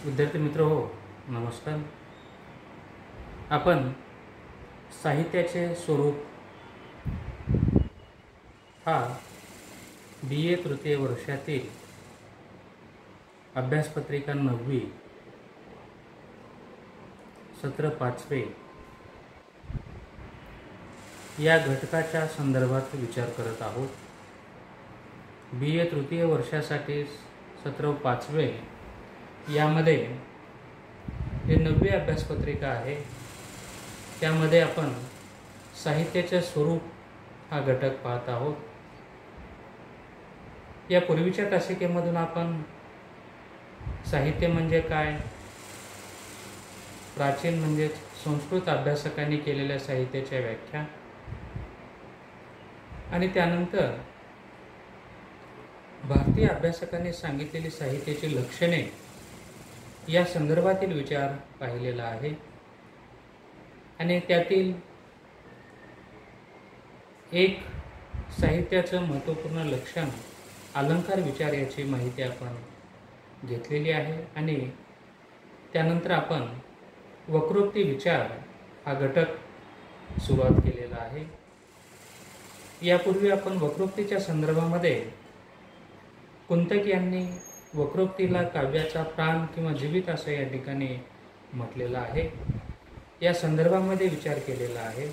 विद्यार्थी मित्र हो, नमस्कार. आपण साहित्याचे स्वरूप हा BA तृतीय वर्षातील अभ्यासपत्रिका 9वी सत्र 5वे या घटकाच्या संदर्भात विचार करत आहोत. BA तृतीय वर्षासाठी सत्र 5वे यामध्ये जे 9वी अभ्यासपत्रिका आहे त्यामध्ये आपण साहित्याचे स्वरूप हा घटक पाहत आहोत. या पूर्वीच्या तासिकेमधून आपण साहित्य म्हणजे काय, प्राचीन म्हणजे संस्कृत अभ्यासकांनी केलेल्या साहित्याच्या व्याख्या आणि त्यानंतर भारतीय अभ्यासकांनी सांगितलेली साहित्याची लक्षणे या संदर्भातील विचार पाहिलेला आहे. आणि त्यातील एक साहित्याचं महत्त्वपूर्ण लक्षण अलंकार विचार याची माहिती आपण घेतलेली आहे. आणि त्यानंतर आपण वक्रोक्ती विचार हा घटक सुरुवात केलेला आहे. यापूर्वी आपण वक्रोक्तीच्या संदर्भामध्ये कुंतक यांनी वक्रोक्तीला काव्याचा प्राण किंवा जीवित असं या ठिकाणी म्हटलेलं आहे. या संदर्भामध्ये विचार केलेला आहे.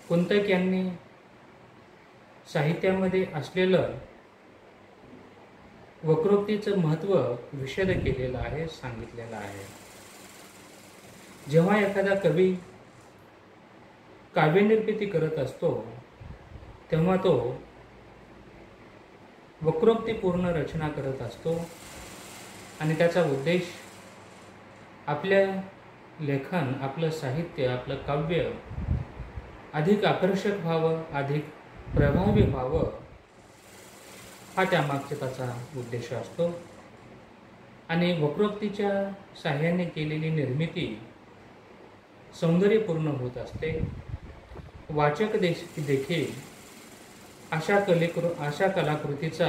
कुंतक यांनी साहित्यामध्ये असलेलं वक्रोक्तीचं महत्त्व विशद केलेलं आहे, सांगितलेलं आहे. जेव्हा एखादा कवी काव्यनिर्मिती करत असतो तेव्हा तो वक्रोक्तीपूर्ण रचना करत असतो आणि त्याचा उद्देश आपल्या लेखन, आपलं साहित्य, आपलं काव्य अधिक आकर्षक व्हावं, अधिक प्रभावी व्हावं हा त्यामागचा त्याचा उद्देश असतो. आणि वक्रोक्तीच्या साहाय्याने केलेली निर्मिती सौंदर्यपूर्ण होत असते. वाचक देखील अशा कलाकृतीचा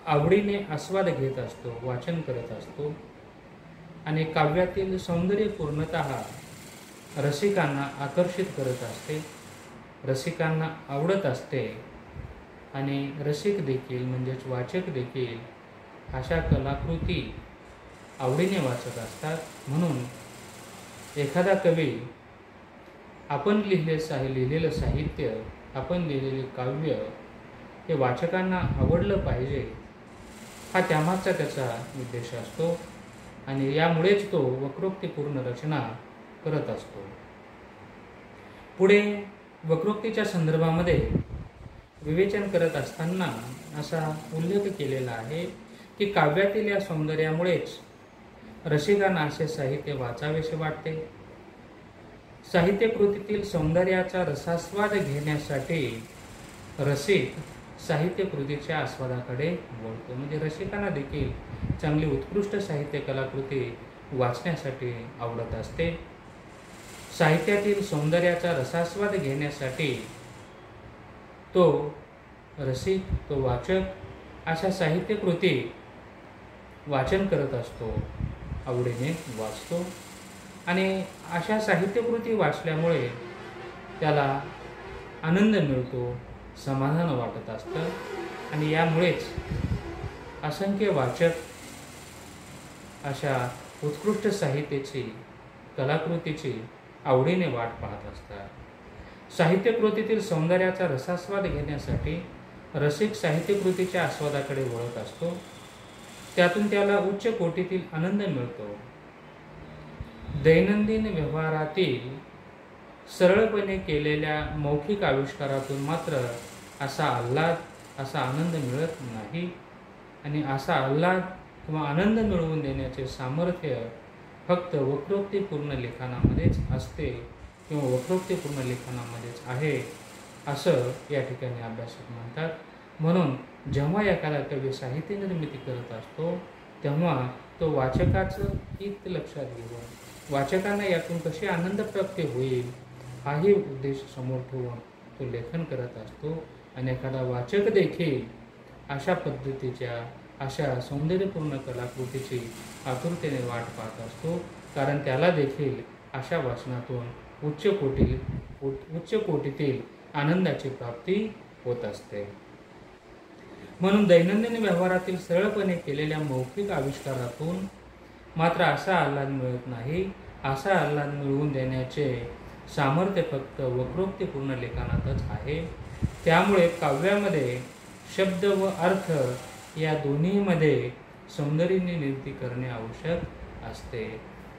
आवडीने आस्वाद घेत असतो, वाचन करत असतो. आणि काव्यातील सौंदर्यपूर्णतः रसिकांना आकर्षित करत असते, रसिकांना आवडत असते. आणि रसिक देखील म्हणजेच वाचक देखील अशा कलाकृती आवडीने वाचत असतात. म्हणून एखादा कवी आपण लिहिलेलं साहित्य, आपण लिहिलेले काव्य हे वाचकांना आवडलं पाहिजे हा त्यामागचा त्याचा उद्देश असतो. आणि यामुळेच तो वक्रोक्तीपूर्ण रचना करत असतो. पुढे वक्रोक्तीच्या संदर्भामध्ये विवेचन करत असताना असा उल्लेख केलेला आहे की काव्यातील या सौंदर्यामुळेच रसिकांना असे साहित्य वाचावेसे वाटते. साहित्यकृतीतील सौंदर्याचा रसास्वाद घेण्यासाठी रसिक साहित्यकृतीच्या आस्वादाकडे वळतो. म्हणजे रसिकांना देखील चांगली उत्कृष्ट साहित्य कलाकृती वाचण्यासाठी आवडत असते. साहित्यातील सौंदर्याचा रसास्वाद घेण्यासाठी तो रसिक, तो वाचक अशा साहित्यकृती वाचन करत असतो, आवडीने वाचतो. आणि अशा साहित्यकृती वाचल्यामुळे त्याला आनंद मिळतो, समाधान वाटत असतं. आणि यामुळेच असंख्य वाचक अशा उत्कृष्ट साहित्याची, कलाकृतीची आवडीने वाट पाहत असतात. साहित्यकृतीतील सौंदर्याचा रसास्वाद घेण्यासाठी रसिक साहित्यकृतीच्या आस्वादाकडे वळत असतो. त्यातून त्याला उच्च कोटीतील आनंद मिळतो. दैनंदिन व्यवहारातील सरळपणे केलेल्या मौखिक आविष्कारातून मात्र असा आल्हाद, असा आनंद मिळत नाही. आणि असा आल्हाद किंवा आनंद मिळवून देण्याचे सामर्थ्य फक्त वक्रोक्तीपूर्ण लेखनामध्येच असते किंवा वक्रोक्तीपूर्ण लेखनामध्येच आहे असं या ठिकाणी अभ्यासक म्हणतात. म्हणून जेव्हा एखादा कवी साहित्य निर्मिती करत असतो तेव्हा तो वाचकाचं हित लक्षात घेऊन वाचकांना यातून कशी आनंद प्राप्ती होईल हाही उद्देश समोर ठेवून तो लेखन करत असतो. आणि एखादा वाचक देखील अशा पद्धतीच्या अशा सौंदर्यपूर्ण कलाकृतीची आतुरतेने वाट पाहत असतो, कारण त्याला देखील अशा वाचनातून उच्च कोटीतील आनंदाची प्राप्ती होत असते. म्हणून दैनंदिन व्यवहारातील सरळपणे केलेल्या मौखिक आविष्कारातून मात्र असा आल्हाद मिळत नाही. असा आल्हाद मिळवून देण्याचे सामर्थ्य फक्त वक्रोक्तीपूर्ण लेखनातच आहे. त्यामुळे काव्यामध्ये शब्द व अर्थ या दोन्हीमध्ये सौंदर्य निर्मिती करणे आवश्यक असते.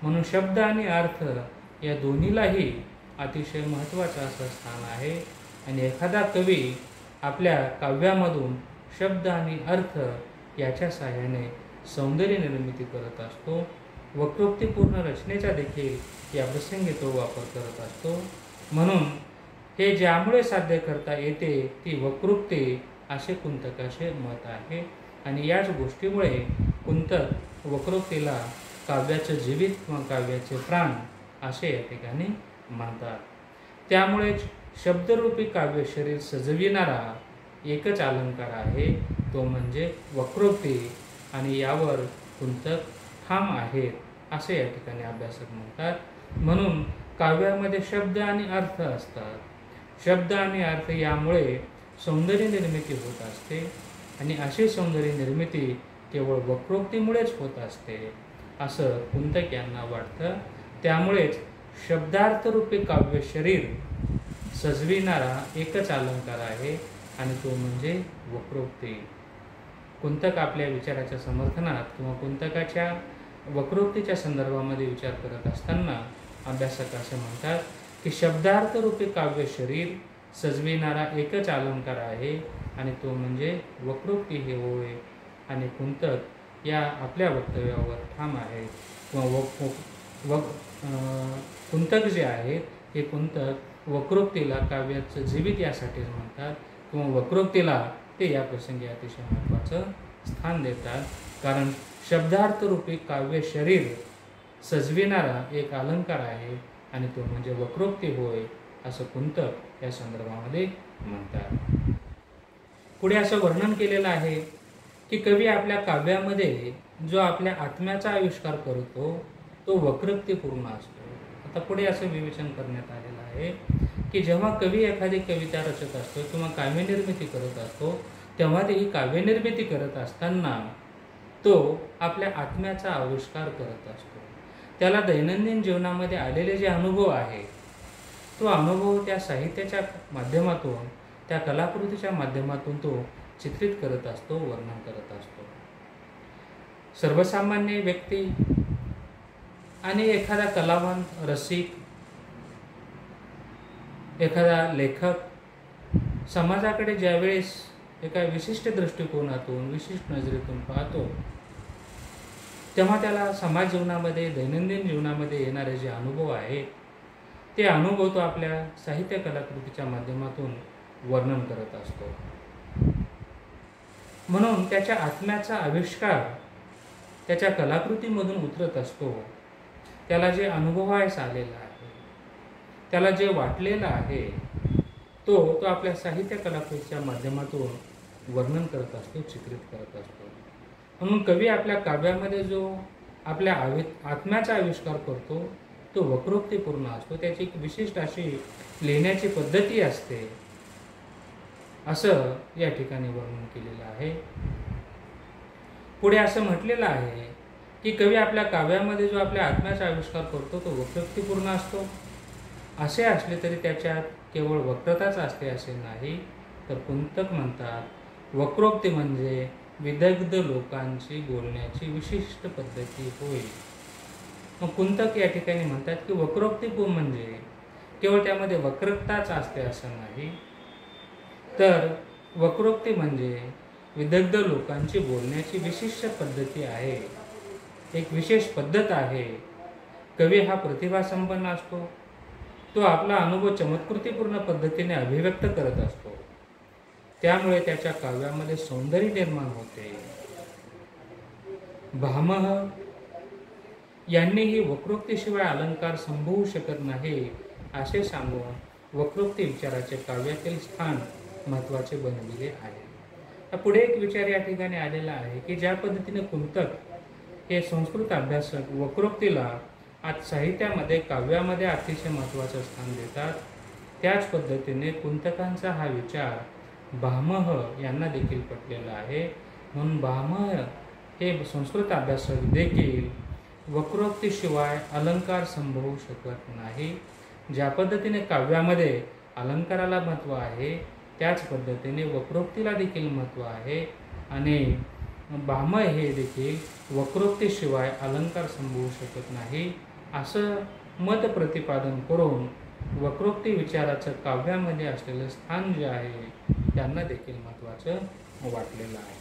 म्हणून शब्द आणि अर्थ या दोन्हीलाही अतिशय महत्त्वाचं असं स्थान आहे. आणि एखादा कवी आपल्या काव्यामधून शब्द आणि अर्थ याच्या साहाय्याने सौंदर्य निर्मिती करत असतो. वक्रोक्तीपूर्ण रचनेचा देखील या प्रसंगी तो वापर करत असतो. म्हणून हे ज्यामुळे साध्य करता येते ती वक्रोक्ती असे कुंतकाचे मत आहे. आणि याच गोष्टीमुळे कुंतक वक्रोक्तीला काव्याचं जीवित किंवा काव्याचे प्राण असे या ठिकाणी म्हणतात. त्यामुळेच शब्दरूपी काव्य शरीर सजविणारा एकच अलंकार आहे, तो म्हणजे वक्रोक्ती. आणि यावर कुंतक ठाम आहेत असे या ठिकाणी अभ्यासक म्हणतात. म्हणून काव्यामध्ये शब्द आणि अर्थ असतात. शब्द आणि अर्थ यामुळे सौंदर्य निर्मिती होत असते. आणि अशी सौंदर्य निर्मिती केवळ वक्रोक्तीमुळेच होत असते असं कुंतक यांना वाटतं. त्यामुळेच शब्दार्थरूपी काव्य शरीर सजविणारा एकच अलंकार आहे आणि तो म्हणजे वक्रोक्ती. कुंतक आपल्या विचाराच्या समर्थनात किंवा कुंतकाच्या वक्रोक्तीच्या संदर्भामध्ये विचार करत असताना अभ्यासक असे म्हणतात की शब्दार्थरूपी काव्य शरीर सजविणारा एकच अलंकार आहे आणि तो म्हणजे वक्रोक्ती हे होय. आणि कुंतक या आपल्या वक्तव्यावर ठाम आहेत किंवा कुंतक जे आहेत हे कुंतक वक्रोक्तीला काव्याचं जीवित यासाठीच म्हणतात किंवा वक्रोक्तीला ते या प्रसंगी अतिशय महत्त्वाचं स्थान देतात. कारण शब्दार्थरूपी काव्य शरीर सजविणारा एक अलंकार आहे आणि तो म्हणजे वक्रोक्ती होय असं कुंतक या संदर्भामध्ये म्हणतात. पुढे असं वर्णन केलेलं आहे की कवी आपल्या काव्यामध्ये जो आपल्या आत्म्याचा आविष्कार करतो तो वक्रोक्तीपूर्ण असतो. आता पुढे असं विवेचन करण्यात आलेलं आहे की जेव्हा कवी एखादी कविता रचत असतो किंवा काव्यनिर्मिती करत असतो तेव्हा ते ही काव्यनिर्मिती करत असताना तो आपल्या आत्म्याचा आविष्कार करत असतो. त्याला दैनंदिन जीवनामध्ये आलेले जे अनुभव आहे तो अनुभव त्या साहित्याच्या माध्यमातून त्या कलाकृतीच्या माध्यमातून तो चित्रित करत असतो, वर्णन करत असतो. सर्वसामान्य व्यक्ती आणि एखादा कलावंत, रसिक, एखादा लेखक समाजाकडे ज्यावेळेस एका विशिष्ट दृष्टिकोनातून विशिष्ट नजरेतून पाहतो तेव्हा त्याला समाज जीवनामध्ये दैनंदिन जीवनामध्ये येणारे जे अनुभव आहेत ते अनुभव तो आपल्या साहित्य कलाकृतीच्या माध्यमातून वर्णन करत असतो. म्हणून त्याच्या आत्म्याचा आविष्कार त्याच्या कलाकृतीमधून उतरत असतो. त्याला जे अनुभवायस आलेला आहे, त्याला जे वाटलेलं आहे तो आपल्या साहित्य कलाकृतीच्या माध्यमातून वर्णन करत असतो, चित्रित करत असतो. म्हणून कवी आपल्या काव्यामध्ये जो आपल्या आत्म्याचा आविष्कार करतो तो वक्रोक्तीपूर्ण असतो. त्याची एक विशिष्ट अशी लिहिण्याची पद्धती असते असं या ठिकाणी वर्णन केलेलं आहे. पुढे असं म्हटलेलं आहे की कवी आपल्या काव्यामध्ये जो आपल्या आत्म्याचा आविष्कार करतो तो वक्रोक्तीपूर्ण असतो. असे असले तरी त्याच्यात केवळ वक्रताच असते असे नाही, तर कुंतक म्हणतात वक्रोक्ती म्हणजे विदग्ध लोकांची बोलण्याची विशिष्ट पद्धती होय. मग कुंतक या ठिकाणी म्हणतात की वक्रोक्ती म्हणजे केवळ त्यामध्ये वक्रताच असते असं नाही, तर वक्रोक्ती म्हणजे विदग्ध लोकांची बोलण्याची विशिष्ट पद्धती आहे, एक विशेष पद्धत आहे. कवी हा प्रतिभासंपन्न असतो. तो आपला अनुभव चमत्कृतीपूर्ण पद्धतीने अभिव्यक्त करत असतो. त्यामुळे त्याच्या काव्यामध्ये सौंदर्य निर्माण होते. भामह यांनीही वक्रोक्तीशिवाय अलंकार संभवू शकत नाही असे सांगून वक्रोक्ती विचाराचे काव्यातील स्थान महत्त्वाचे बनविले आहे. पुढे एक विचार या ठिकाणी आलेला आहे की ज्या पद्धतीने कुंतक हे संस्कृत अभ्यासक वक्रोक्तीला आज साहित्यामध्ये काव्यामध्ये अतिशय महत्त्वाचं स्थान देतात, त्याच पद्धतीने कुंतकांचा हा विचार भामह यांना देखील पटलेला आहे. म्हणून भामह हे संस्कृत अभ्यासक देखील वक्रोक्तीशिवाय अलंकार संभवू शकत नाही. ज्या पद्धतीने काव्यामध्ये अलंकाराला महत्त्व आहे, त्याच पद्धतीने वक्रोक्तीला देखील महत्त्व आहे आणि भामह हे देखील वक्रोक्तीशिवाय अलंकार संभवू शकत नाही असं मत प्रतिपादन करून वक्रोक्ती विचाराचं काव्यामध्ये असलेलं स्थान जे आहे त्यांना देखील महत्त्वाचं वाटलेलं आहे.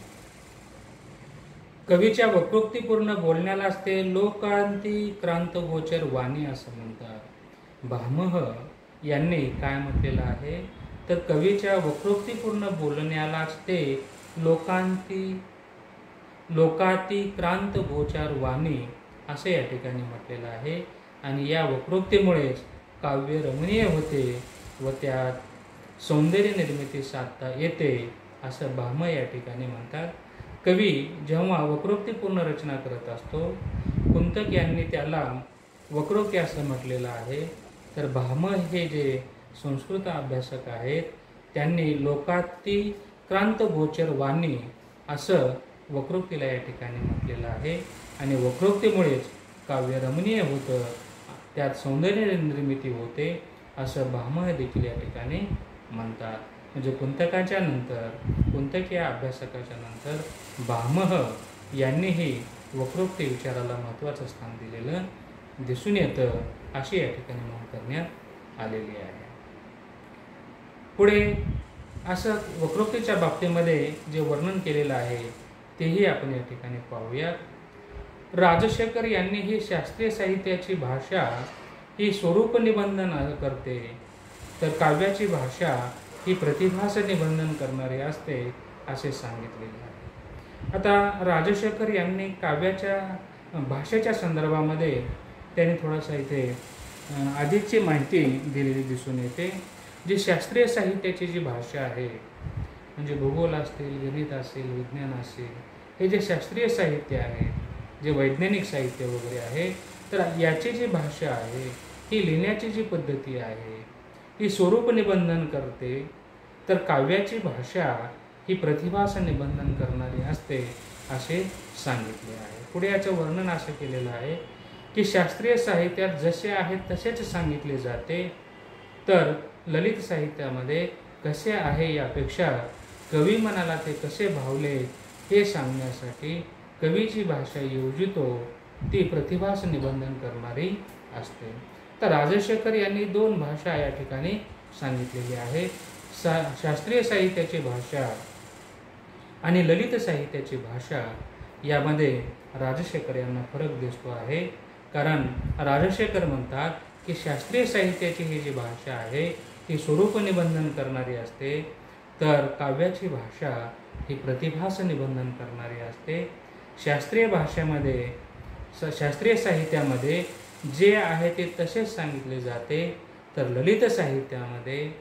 कवीच्या वक्रोक्तीपूर्ण बोलण्यालाच ते लोकांतिक्रांतगोचर वाणी असं म्हणतात. भामह यांनी काय म्हटलेलं आहे तर कवीच्या वक्रोक्तीपूर्ण बोलण्यालाच ते लोकातिक्रांतगोचर वाणी असे या ठिकाणी म्हटलेलं आहे. आणि या वक्रोक्तीमुळेच काव्य रमणीय होते व त्यात सौंदर्य निर्मिती साधता येते असं भामह या ठिकाणी म्हणतात. कवी जेव्हा वक्रोक्तीपूर्ण रचना करत असतो, कुंतक यांनी त्याला वक्रोक्ती असं म्हटलेलं आहे, तर भामह हे जे संस्कृत अभ्यासक आहेत त्यांनी लोकातिक्रांतगोचर वाणी असं वक्रोक्तीला या ठिकाणी म्हटलेलं आहे. आणि वक्रोक्तीमुळेच काव्य रमणीय होतं, त्यात सौंदर्य निर्मिती होते असं भामह देखील या ठिकाणी म्हणतात. म्हणजे कुंतकाच्या नंतर, कुंतक या अभ्यासकाच्या नंतर भामह यांनीही वक्रोक्ती विचाराला महत्त्वाचं स्थान दिलेलं दिसून येतं अशी या ठिकाणी नोंद करण्यात आलेली आहे. पुढे असं वक्रोक्तीच्या बाबतीमध्ये जे वर्णन केलेलं आहे तेही आपण या ठिकाणी पाहूयात. राजशेखर यांनी ही शास्त्रीय साहित्याची भाषा ही स्वरूप निबंधन करते, तर काव्याची भाषा ही प्रतिभास निबंधन करणारी असते असे सांगितलेले आहे. आता राजशेखर यांनी काव्याच्या भाषेच्या संदर्भामध्ये त्यांनी थोडासा इथे अधिकची माहिती दिलेली दिसून येते. जी शास्त्रीय साहित्याची जी भाषा आहे, म्हणजे भूगोल असतील, गणित असेल, विज्ञान असेल, हे जे शास्त्रीय साहित्य आहे, जे वैज्ञानिक साहित्य वगैरे आहे, तर याची जी भाषा आहे, ही लिहिण्याची जी पद्धती आहे ही स्वरूप निबंधन करते, तर काव्याची भाषा ही प्रतिभास निबंधन करणारी असते असे सांगितले आहे. पुढे याचं वर्णन असं केलेलं आहे की शास्त्रीय साहित्यात जसे आहेत तसेच सांगितले जाते, तर ललित साहित्यामध्ये कसे आहे यापेक्षा कवी मनाला ते कसे भावले हे सांगण्यासाठी कवीची भाषा योजितो ती प्रतिभास निबंधन करणारी असते. तर राजशेखर यांनी दोन भाषा या ठिकाणी सांगितलेली आहे. शास्त्रीय साहित्याची भाषा आणि ललित साहित्याची भाषा यामध्ये राजशेखर यांना फरक दिसतो आहे. कारण राजशेखर म्हणतात की शास्त्रीय साहित्याची ही जी भाषा आहे ती स्वरूप निबंधन करणारी असते, तर काव्याची भाषा ही प्रतिभास निबंधन करणारी असते. शास्त्रीय भाषेमध्ये, शास्त्रीय साहित्यामध्ये जे आहे ते तसेच सांगितले जाते, तर ललित साहित्यामध्ये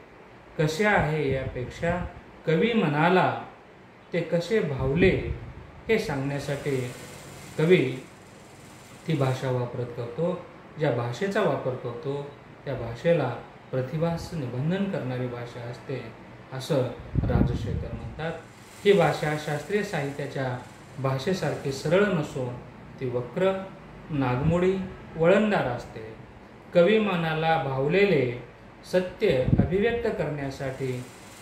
कसे आहे यापेक्षा कवी मनाला ते कसे भावले हे सांगण्यासाठी कवी ती भाषा वापरत करतो. ज्या भाषेचा वापर करतो त्या भाषेला प्रतिभास निबंधन करणारी भाषा असते असं राजशेखर म्हणतात. ही भाषा शास्त्रीय साहित्याच्या भाषेसारखी सरळ नसून ती वक्र, नागमोडी, वळणदार असते. कवी मनाला भावलेले सत्य अभिव्यक्त करण्यासाठी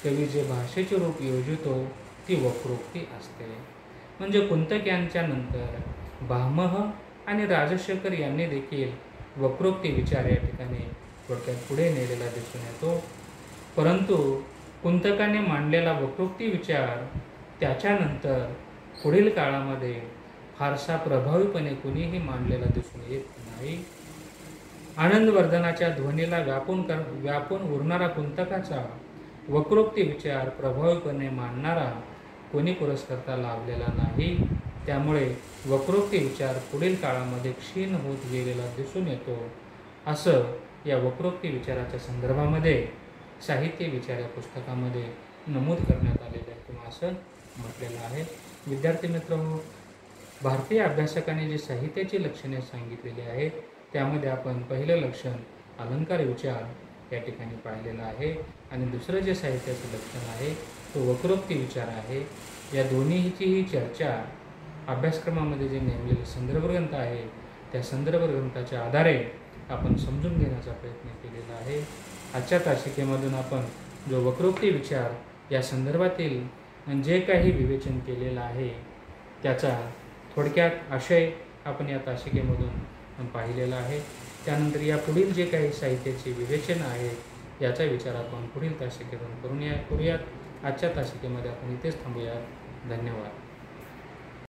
कवी जे भाषेचे रूप योजितो ती वक्रोक्ती असते. म्हणजे कुंतक यांच्या नंतर भामह आणि राजशेखर यांनी देखील वक्रोक्ती विचार या ठिकाणी थोडक्यात पुढे नेलेला दिसून येतो. परंतु कुंतकाने मांडलेला वक्रोक्ती विचार त्याच्यानंतर पुढील काळामध्ये फारसा प्रभावीपणे कुणीही मांडलेला दिसून येत नाही. आनंदवर्धनाच्या ध्वनीला व्यापून उरणारा कुंतकाचा वक्रोक्ती विचार प्रभावीपणे मांडणारा कोणी पुरस्कर्ता लाभलेला नाही. त्यामुळे वक्रोक्ती विचार पुढील काळामध्ये क्षीण होत गेलेला दिसून येतो असं या वक्रोक्ती विचाराच्या संदर्भामध्ये साहित्य विचार या पुस्तकामध्ये नमूद करण्यात आलेलं आहे किंवा असं म्हटलेलं आहे. विद्यार्थी मित्रांनो, भारतीय अभ्यासकाने जे साहित्याची लक्षणे सांगितलेली आहेत त्यामध्ये आपण पहिलं लक्षण अलंकार विचार या ठिकाणी पाहिलेलं आहे आणि दुसरं जे साहित्याचं लक्षण आहे तो वक्रोक्ती विचार आहे. या दोन्हीचीही चर्चा अभ्यासक्रमामध्ये जे नेमलेले संदर्भ ग्रंथ आहे त्या संदर्भ ग्रंथाच्या आधारे आपण समजून घेण्याचा प्रयत्न केलेला आहे. आजच्या तासिकेमधून आपण जो वक्रोक्ती विचार या संदर्भातील जे काही विवेचन केलेलं आहे त्याचा थोडक्यात आशय आपण या तासिकेमधून पाहिलेला आहे. त्यानंतर या पुढील जे काही साहित्याचे विवेचन आहे याचा विचार आपण पुढील तासिकेतून करूयात. आजच्या तासिकेमध्ये आपण इथेच थांबूया. धन्यवाद.